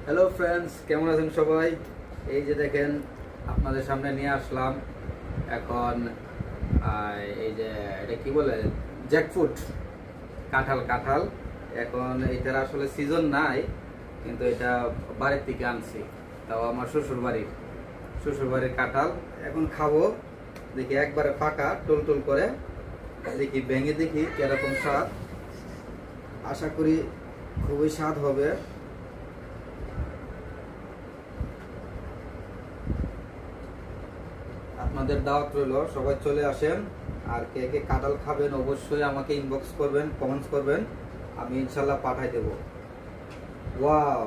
Hello friends, কেমন আছেন সবাই? এই যে দেখেন, আপনাদের সামনে নিয়ে আসলাম এখন এই যে এটা কি বলে, জ্যাকফ্রুট, কাঁঠাল। কাঁঠাল এখন এটার আসলে সিজন নাই, কিন্তু এটা বাড়ির থেকে আনছি, তাও আমার শ্বশুর বাড়ির কাঁঠাল। এখন খাবো, দেখি একবারে পাকা টুল করে, দেখি ভেঙে দেখি কিরকম স্বাদ। আশা করি খুবই স্বাদ হবে। আপনাদের দাওয়াত রইল, সবাই চলে আসেন। আর কে কে কাঁঠাল খাবেন অবশ্যই আমাকে ইনবক্স করবেন, কমেন্টস করবেন, আমি ইনশাল্লাহ পাঠাই দেব। ওয়াও,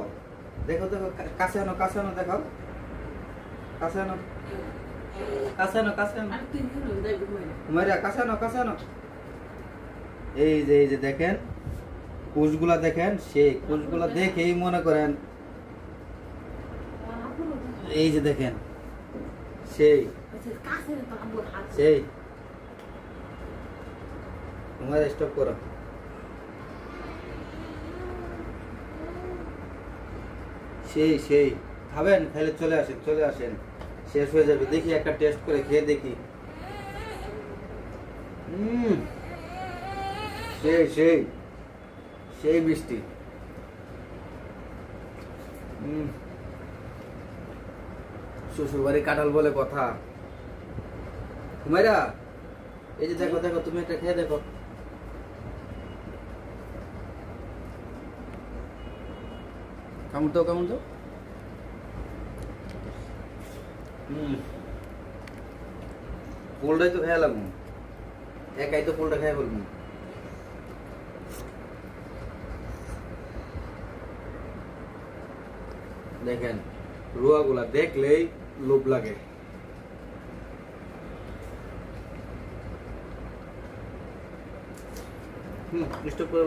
দেখো দেখো, কাছে আনো দেখাও, কাছে আনো হুমায়রা, কাছে আনো। এই যে দেখেন কুশগুলা, দেখেন সেই কুশগুলা দেখেই মনে করেন, এই যে দেখেন সেই তোমার স্টপ করো। সেই খাবেন, খাইলে চলে আসেন, শেষ হয়ে যাবে। দেখি একটা টেস্ট করে খেয়ে দেখি। সেই মিষ্টি। শ্বশুরবাড়ি কাঁঠাল বলে কথা। হুমায়রা, এই যে দেখো, তুমি একটা খেয়ে দেখো। কেমন তো পোলটাই তো খেয়ালাম, একাই তো পোলটা খেয়ে ফেলবো। দেখেন রুয়া গুলা দেখলেই লোভ লাগে। স্টপ করে